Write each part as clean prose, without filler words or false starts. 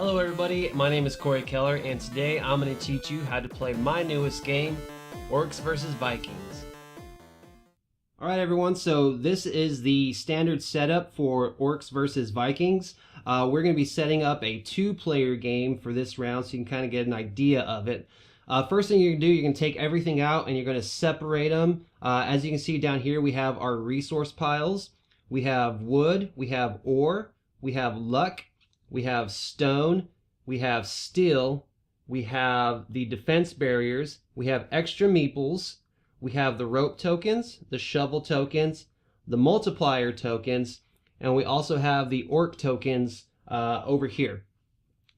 Hello everybody, my name is Corey Keller, and today I'm going to teach you how to play my newest game, Orcs vs Vikings. Alright everyone, so this is the standard setup for Orcs vs Vikings. We're going to be setting up a two-player game for this round so you can kind of get an idea of it. First thing you're going to do, you're going to take everything out and you're going to separate them. As you can see down here, we have our resource piles. We have wood, we have ore, we have luck, we have stone, we have steel, we have the defense barriers, we have extra meeples, we have the rope tokens, the shovel tokens, the multiplier tokens, and we also have the orc tokens over here.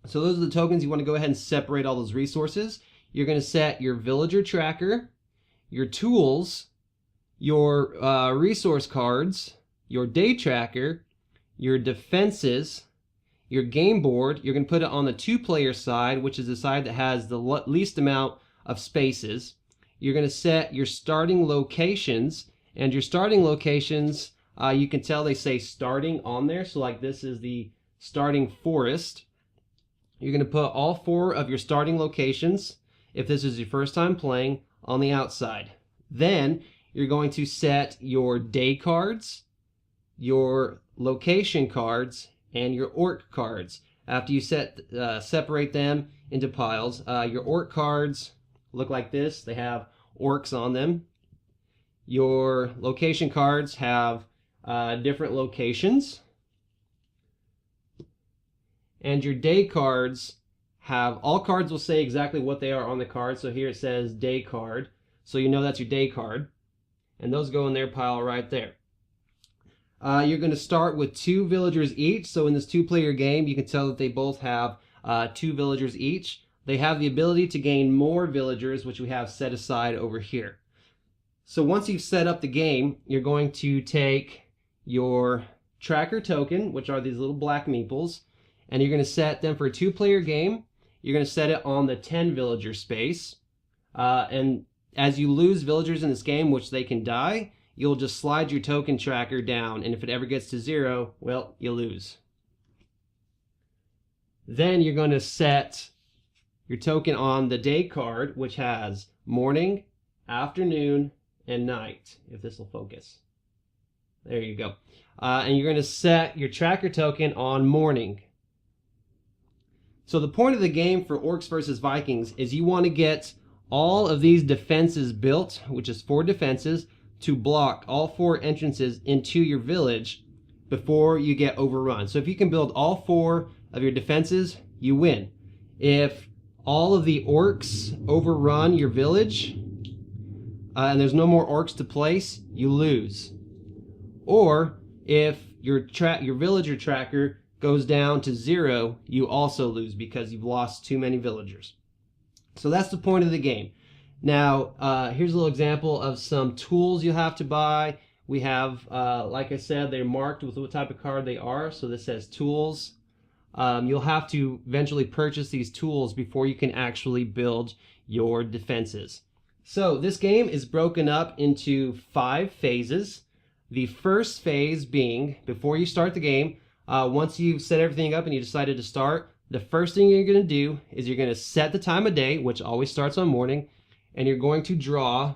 So those are the tokens. You want to go ahead and separate all those resources. You're going to set your villager tracker, your tools, your resource cards, your day tracker, your defenses, your game board. You're going to put it on the two-player side, which is the side that has the least amount of spaces. You're going to set your starting locations, and your starting locations, you can tell they say starting on there. So like this is the starting forest. You're going to put all 4 of your starting locations, if this is your first time playing, on the outside. Then you're going to set your day cards, your location cards, and your orc cards. After you separate them into piles, your orc cards look like this. They have orcs on them. Your location cards have different locations. And your day cards have, all cards will say exactly what they are on the card. So here it says day card. So you know that's your day card. And those go in their pile right there. You're going to start with 2 villagers each. So in this two-player game, you can tell that they both have 2 villagers each. They have the ability to gain more villagers, which we have set aside over here. So once you've set up the game, you're going to take your tracker token, which are these little black meeples, and you're going to set them for a 2-player game. You're going to set it on the 10 villager space. And as you lose villagers in this game, which they can die, you'll just slide your token tracker down, and if it ever gets to 0, well, you lose. Then you're going to set your token on the day card, which has morning, afternoon, and night, if this will focus. There you go. And you're going to set your tracker token on morning. So the point of the game for Orcs vs Vikings is you want to get all of these defenses built, which is 4 defenses, to block all 4 entrances into your village before you get overrun. So if you can build all 4 of your defenses, you win. If all of the orcs overrun your village and there's no more orcs to place, you lose. Or if your villager tracker goes down to 0, you also lose because you've lost too many villagers. So that's the point of the game. Now, here's a little example of some tools you'll have to buy. We have, like I said, they're marked with what type of card they are. So this says tools. You'll have to eventually purchase these tools before you can actually build your defenses. So this game is broken up into 5 phases. The first phase being, before you start the game, once you've set everything up and you decided to start, the first thing you're going to do is you're going to set the time of day, which always starts on morning, and you're going to draw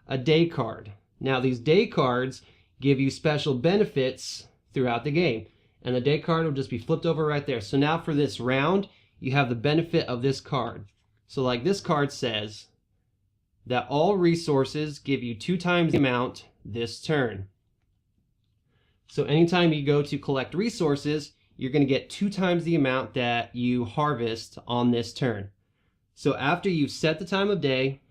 a day card. Now these day cards give you special benefits throughout the game, and the day card will just be flipped over right there. So now for this round, you have the benefit of this card. So like this card says that all resources give you 2 times the amount this turn. So anytime you go to collect resources, you're going to get 2 times the amount that you harvest on this turn. So after you've set the time of day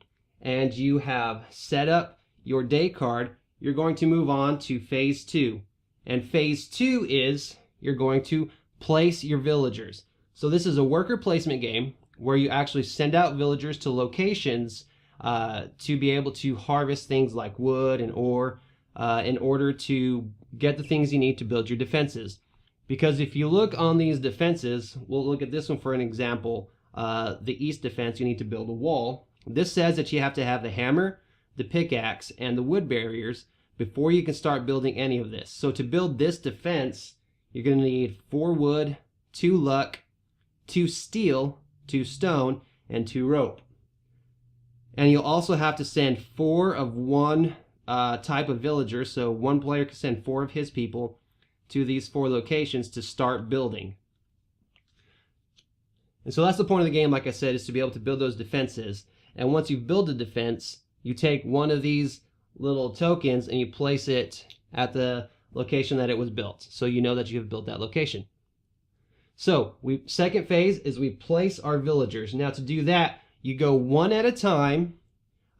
and you have set up your day card, you're going to move on to phase 2. And phase 2 is you're going to place your villagers. So this is a worker placement game where you actually send out villagers to locations to be able to harvest things like wood and ore in order to get the things you need to build your defenses. Because if you look on these defenses, we'll look at this one for an example. The east defense, you need to build a wall. This says that you have to have the hammer, the pickaxe, and the wood barriers before you can start building any of this. So to build this defense, you're going to need 4 wood, 2 luck, 2 steel, 2 stone, and 2 rope. And you'll also have to send 4 of one type of villager, so one player can send 4 of his people to these 4 locations to start building. And so that's the point of the game, like I said, is to be able to build those defenses. And once you build a defense, you take one of these little tokens and you place it at the location that it was built, so you know that you have built that location. So second phase is we place our villagers. Now to do that, you go one at a time.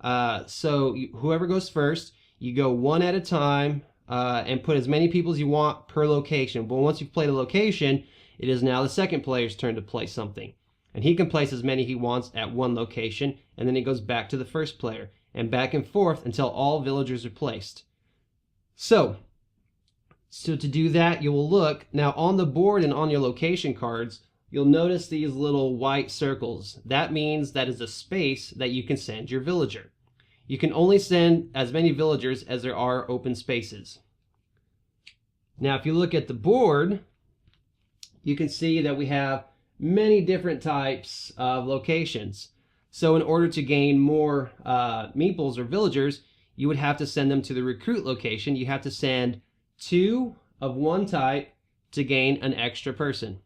Whoever goes first, you go one at a time and put as many people as you want per location. But once you've played a location, it is now the second player's turn to place something. And he can place as many he wants at one location, and then it goes back to the first player, and back and forth until all villagers are placed. So to do that, you will look, now on the board and on your location cards, you'll notice these little white circles. That means that is a space that you can send your villager. You can only send as many villagers as there are open spaces. Now, if you look at the board, you can see that we have many different types of locations. So in order to gain more meeples or villagers, you would have to send them to the recruit location. You have to send 2 of one type to gain an extra person.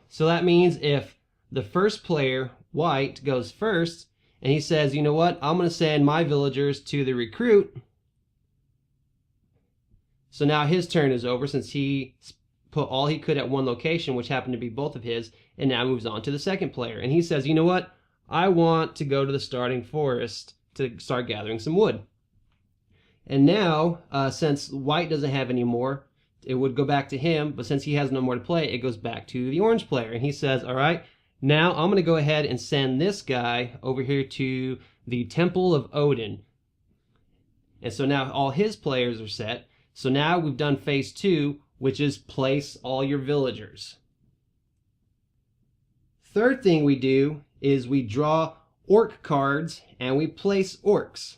So that means if the first player, white, goes first, and he says, you know what, I'm going to send my villagers to the recruit. So now his turn is over since he put all he could at one location, which happened to be both of his, and now moves on to the second player. And he says, you know what, I want to go to the starting forest to start gathering some wood. And now, since white doesn't have any more, it would go back to him, but since he has no more to play, it goes back to the orange player. And he says, all right, now I'm going to go ahead and send this guy over here to the Temple of Odin. And so now all his players are set. So now we've done phase 2, which is place all your villagers. Third thing we do is we draw orc cards and we place orcs.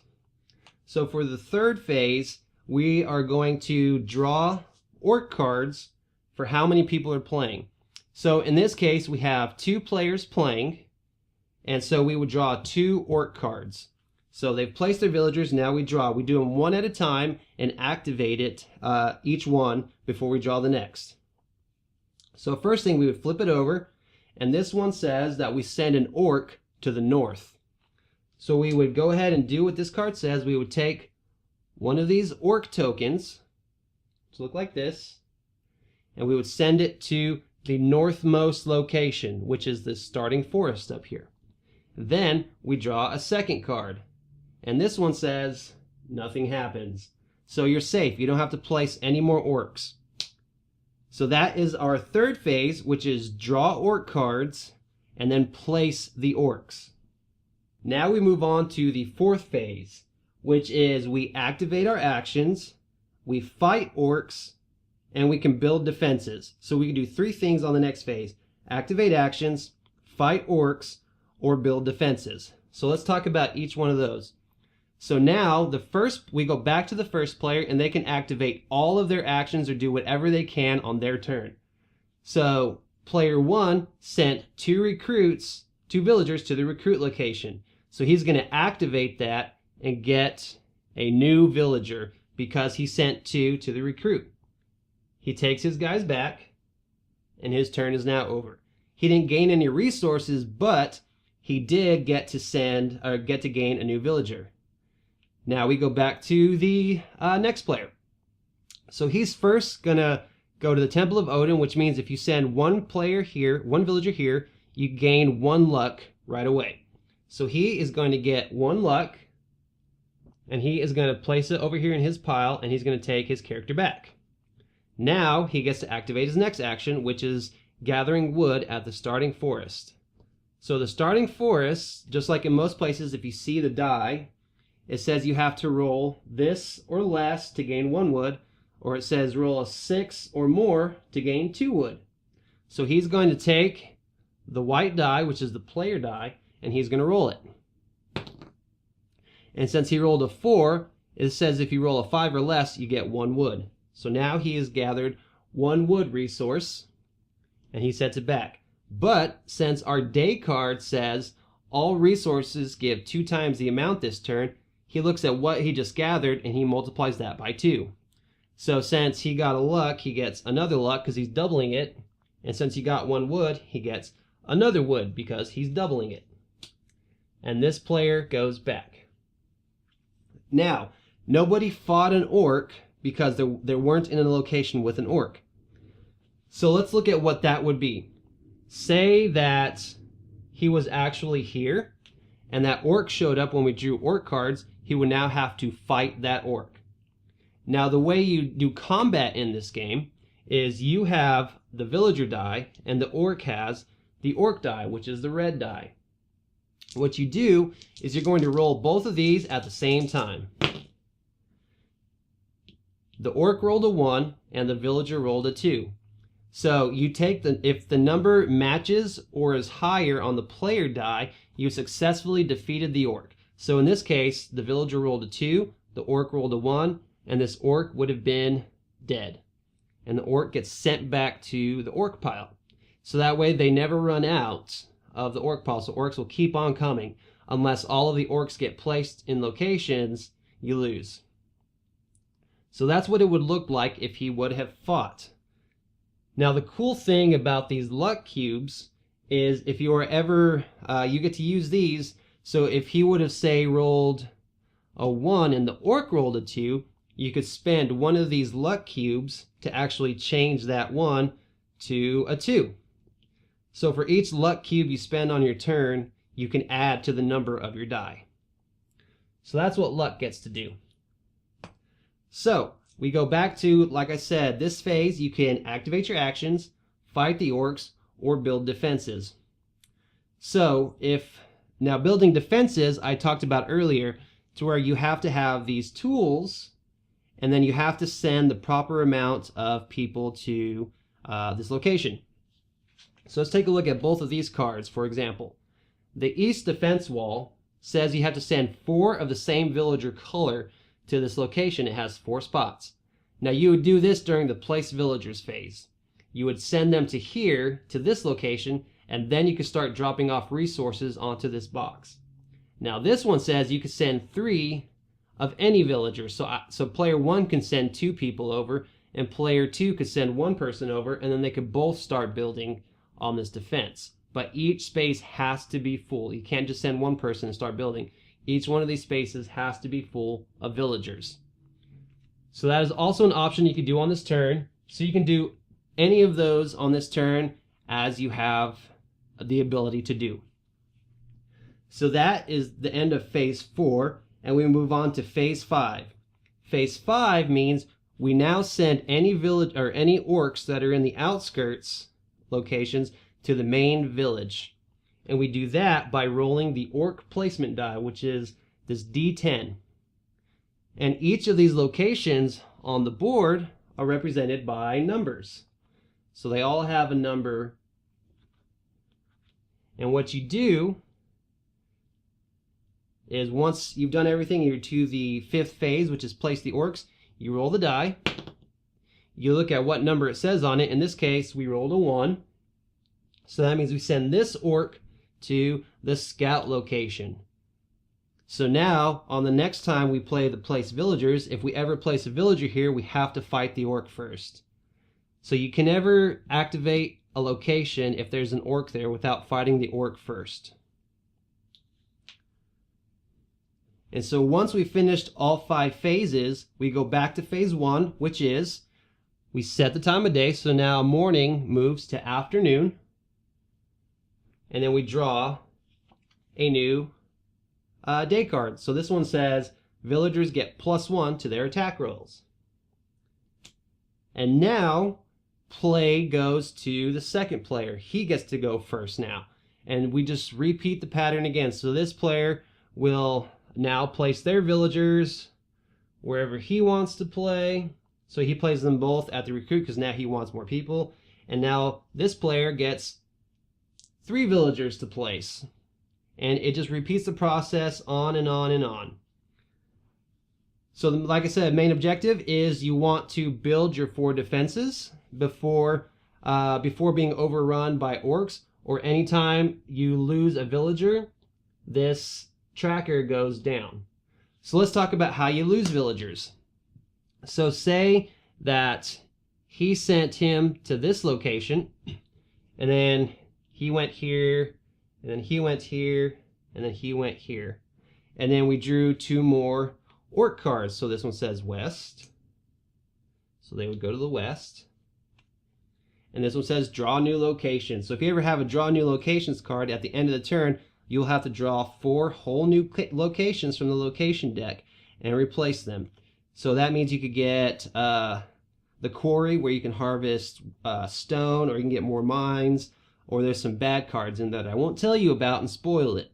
So for the third phase, we are going to draw orc cards for how many people are playing. So in this case, we have 2 players playing, and so we would draw 2 orc cards. So they've placed their villagers, now we draw. We do them one at a time and activate it, each one, before we draw the next. So first thing, we would flip it over, and this one says that we send an orc to the north. So we would go ahead and do what this card says. We would take one of these orc tokens, to look like this, and we would send it to the northmost location, which is the starting forest up here. Then we draw a second card, and this one says nothing happens. So you're safe. You don't have to place any more orcs. So that is our third phase, which is draw orc cards and then place the orcs. Now we move on to the fourth phase, which is we activate our actions, we fight orcs, and we can build defenses. So we can do 3 things on the next phase: activate actions, fight orcs, or build defenses. So let's talk about each one of those. So now we go back to the first player, and they can activate all of their actions or do whatever they can on their turn. So player 1 sent 2 villagers to the recruit location. So he's going to activate that and get a new villager because he sent 2 to the recruit. He takes his guys back, and his turn is now over. He didn't gain any resources, but he did get to gain a new villager. Now we go back to the next player. So he's first gonna go to the Temple of Odin, which means if you send one villager here, you gain 1 luck right away. So he is going to get 1 luck, and he is going to place it over here in his pile, and he's going to take his character back. Now he gets to activate his next action, which is gathering wood at the starting forest. So the starting forest, just like in most places, if you see the die, it says you have to roll this or less to gain 1 wood, or it says roll a 6 or more to gain 2 wood. So he's going to take the white die, which is the player die, and he's going to roll it. And since he rolled a 4, it says if you roll a 5 or less, you get 1 wood. So now he has gathered 1 wood resource, and he sets it back. But since our day card says all resources give 2 times the amount this turn, he looks at what he just gathered and he multiplies that by 2. So since he got a luck, he gets another luck because he's doubling it. And since he got 1 wood, he gets another wood because he's doubling it. And this player goes back. Now, nobody fought an orc because they weren't in a location with an orc. So let's look at what that would be. Say that he was actually here and that orc showed up when we drew orc cards, he would now have to fight that orc. Now the way you do combat in this game is you have the villager die and the orc has the orc die, which is the red die. What you do is you're going to roll both of these at the same time. The orc rolled a 1 and the villager rolled a 2. So you take if the number matches or is higher on the player die, you successfully defeated the orc. So in this case, the villager rolled a 2, the orc rolled a 1, and this orc would have been dead. And the orc gets sent back to the orc pile. So that way they never run out of the orc pile. So orcs will keep on coming. Unless all of the orcs get placed in locations, you lose. So that's what it would look like if he would have fought. Now the cool thing about these luck cubes is if you are ever, you get to use these. So if he would have, say, rolled a 1 and the orc rolled a 2, you could spend one of these luck cubes to actually change that 1 to a 2. So for each luck cube you spend on your turn, you can add to the number of your die. So that's what luck gets to do. So we go back to, like I said, this phase you can activate your actions, fight the orcs, or build defenses. So now building defenses I talked about earlier, to where you have to have these tools and then you have to send the proper amount of people to this location. So let's take a look at both of these cards. For example, the east defense wall says you have to send 4 of the same villager color to this location. It has 4 spots. Now you would do this during the place villagers phase. You would send them to here, to this location, and then you could start dropping off resources onto this box. Now this one says you could send 3 of any villager. So player 1 can send 2 people over, and player 2 could send 1 person over, and then they could both start building on this defense. But each space has to be full. You can't just send 1 person and start building. Each one of these spaces has to be full of villagers. So that is also an option you can do on this turn. So you can do any of those on this turn as you have the ability to do. So that is the end of phase 4, and we move on to phase 5. Phase 5 means we now send any village or any orcs that are in the outskirts locations to the main village. And we do that by rolling the orc placement die, which is this D10. And each of these locations on the board are represented by numbers. So they all have a number. And what you do is once you've done everything, you're to the 5th phase, which is place the orcs. You roll the die. You look at what number it says on it. In this case, we rolled a 1. So that means we send this orc to the scout location. So now, on the next time we play the place villagers, if we ever place a villager here, we have to fight the orc first. So you can never activate a location if there's an orc there without fighting the orc first. And so once we finished all 5 phases, we go back to phase 1, which is we set the time of day. So now morning moves to afternoon. And then we draw a new day card. So this one says villagers get +1 to their attack rolls. And now play goes to the second player. He gets to go first now. And we just repeat the pattern again. So this player will now place their villagers wherever he wants to play. So he plays them both at the recruit because now he wants more people. And now this player gets 3 villagers to place. And it just repeats the process on and on and on. So like I said, main objective is you want to build your 4 defenses before being overrun by orcs or anytime you lose a villager, this tracker goes down. So let's talk about how you lose villagers. So say that he sent him to this location, and then he went here, and then he went here, and then he went here. And then we drew 2 more orc cards. So this one says west. So they would go to the west. And this one says draw new location. So if you ever have a draw new locations card at the end of the turn, you'll have to draw 4 whole new locations from the location deck and replace them. So that means you could get the quarry, where you can harvest stone, or you can get more mines, or there's some bad cards in that I won't tell you about and spoil it.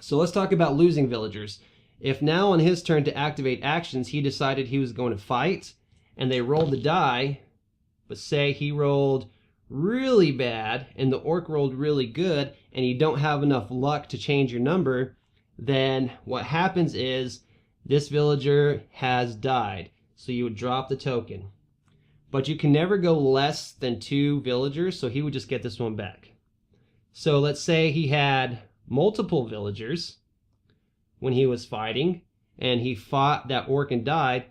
So let's talk about losing villagers. If now on his turn to activate actions, he decided he was going to fight, and they rolled the die, but say he rolled really bad and the orc rolled really good, and you don't have enough luck to change your number, then what happens is this villager has died. So you would drop the token. But you can never go less than 2 villagers, so he would just get this one back. So let's say he had multiple villagers when he was fighting, and he fought that orc and died.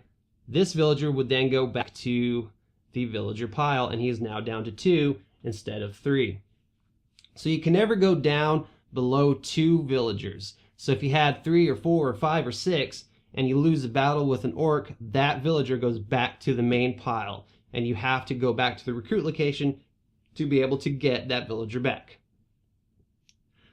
This villager would then go back to the villager pile, and he is now down to 2 instead of 3. So you can never go down below 2 villagers. So if you had 3 or 4 or 5 or 6, and you lose a battle with an orc, that villager goes back to the main pile, and you have to go back to the recruit location to be able to get that villager back.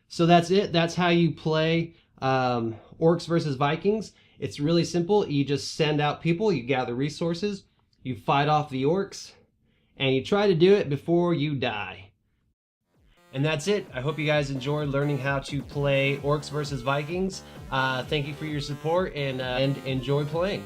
So that's it. That's how you play Orcs versus Vikings. It's really simple. You just send out people, you gather resources, you fight off the orcs, and you try to do it before you die. And that's it. I hope you guys enjoyed learning how to play Orcs vs Vikings. Thank you for your support, and enjoy playing.